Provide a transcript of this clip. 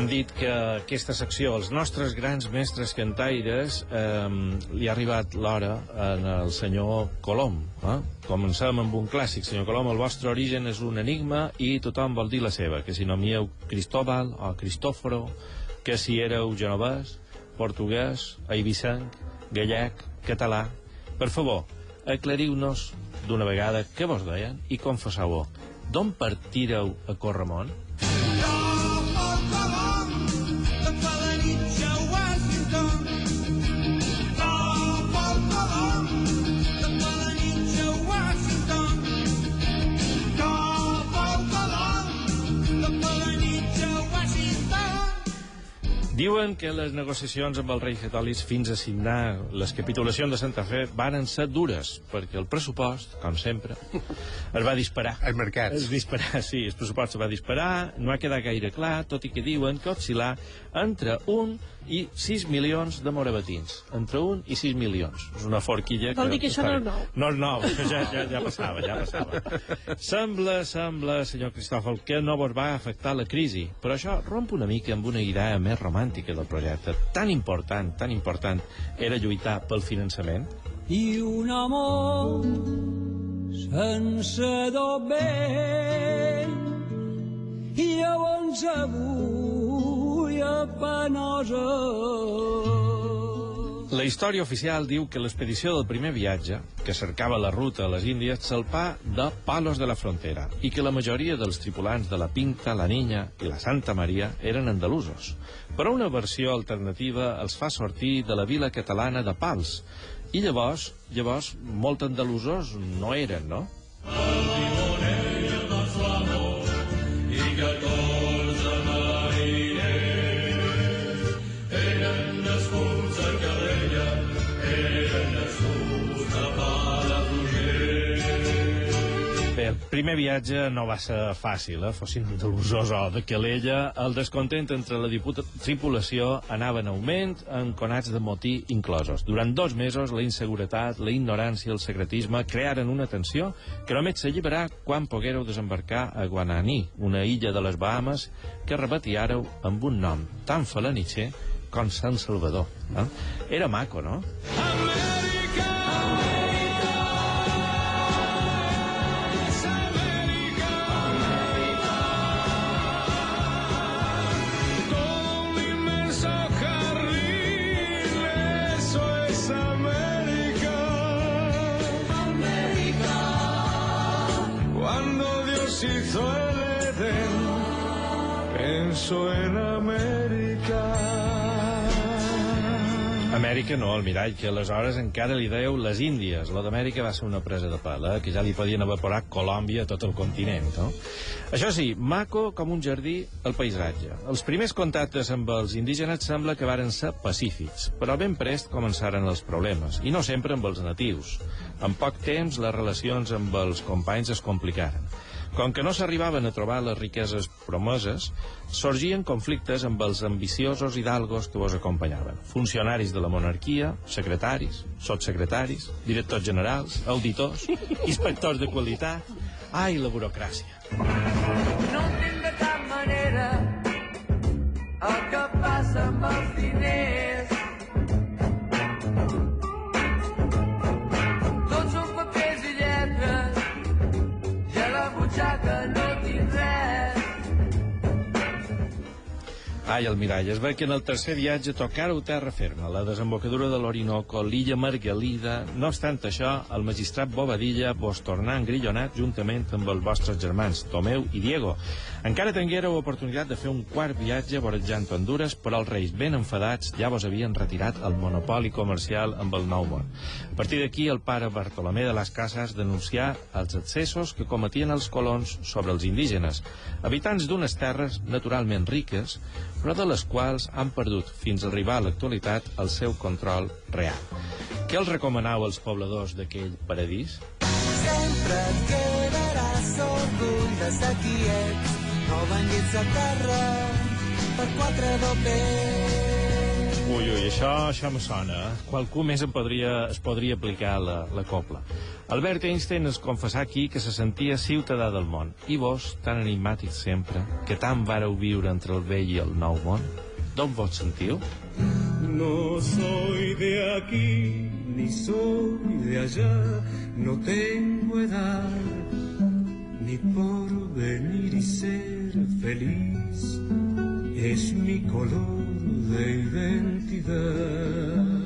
han dit que aquesta secció, els nostres grans mestres cantaires, li ha arribat l'hora al senyor Colom. Comencem amb un clàssic. Senyor Colom, el vostre origen és un enigma i tothom vol dir la seva, que si nomieu Cristóbal o Cristòforo, que si éreu genovès, portuguès, eivissenc, gallec, català. Per favor, aclariu-nos d'una vegada què vos deien i confesseu-ho. D'on partíreu a Corramont? Diuen que les negociacions amb els reis catòlics fins a signar les capitulacions de Santa Fe varen ser dures, perquè el pressupost, com sempre, es va disparar. Els mercats. El pressupost es va disparar, no ha quedat gaire clar, tot i que diuen que oscil·lar entre 1 i 6 milions de morabatins. Entre 1 i 6 milions. És una forquilla que... Vol dir que això no és nou. No és nou, això ja passava. Sembla, senyor Cristòfol, que no vos va afectar la crisi, però això romp una mica amb una idea més romàntica del projecte. Tan important era lluitar pel finançament. I un amor sense dobell i llavors avui a penosa. La història oficial diu que l'expedició del primer viatge, que cercava la ruta a les Índies, salpà de Palos de la Frontera i que la majoria dels tripulants de la Pinta, la Niña i la Santa Maria eren andalusos. Però una versió alternativa els fa sortir de la vila catalana de Pals. I llavors, molt andalusos no eren, no? El timoner i el nostre amor i 14 mariners eren nascuts a Calella, eren nascuts a Palafrugell. Bé, el primer viatge no va ser fàcil, fossin andalusos o de Calella. El descontent entre la tripulació anava en augment, amb conats de motí inclosos. Durant 2 mesos, la inseguretat, la ignorància i el secretisme crearen una tensió que només s'alliberà quan poguéreu desembarcar a Guananí, una illa de les Bahames que rebatiàreu amb un nom tan falanitxer com Sant Salvador. Era maco, no? Hizo el Edén, penso en Amèrica. Amèrica no, almirall, que aleshores encara li dèieu les Índies. La d'Amèrica va ser una presa de pèl, que ja li podien evaporar Colòmbia a tot el continent, no? Això sí, maco com un jardí el paisatge. Els primers contactes amb els indígenes sembla que varen ser pacífics, però ben prest començaren els problemes, i no sempre amb els natius. En poc temps les relacions amb els companys es complicaren. Com que no s'arribaven a trobar les riqueses promeses, sorgien conflictes amb els ambiciosos hidalgos que vos acompanyaven. Funcionaris de la monarquia, secretaris, sotssecretaris, directors generals, auditors, inspectors de qualitat... Ai, la burocràcia. No entenc de cap manera el que passa amb els diners. Tots són papers i lletres, que no tinc res. Ai, almirall, es ve que en el tercer viatge tocàreu terra ferma, la desembocadura de l'Orinoco, l'illa Margalida. No obstant això, el magistrat Bobadilla vos tornà engrillonat juntament amb els vostres germans, Tomeu i Diego. Encara tinguéreu oportunitat de fer un quart viatge vorejant Hondures, però els reis ben enfadats ja vos havien retirat el monopoli comercial amb el Nou Món. A partir d'aquí, el pare Bartolomé de las Casas denuncià els excessos que cometien els colons sobre els indígenes, habitants d'unes terres naturalment riques, però de les quals han perdut fins a arribar a l'actualitat el seu control real. Què els recomanau als pobladors d'aquell paradís? Sempre et quedaràs orgull de ser qui ets, no venguis a terra per 4 dopers. Ui, això me sona. Qualcú més es podria aplicar la copla. Albert Einstein es confessà aquí que se sentia ciutadà del món. I vos, tan enigmàtic sempre, que tant vareu viure entre el vell i el nou món, d'on vos sentiu? No soy de aquí, ni soy de allá, no tengo edad, ni por venir y ser feliz, es mi color de identidad.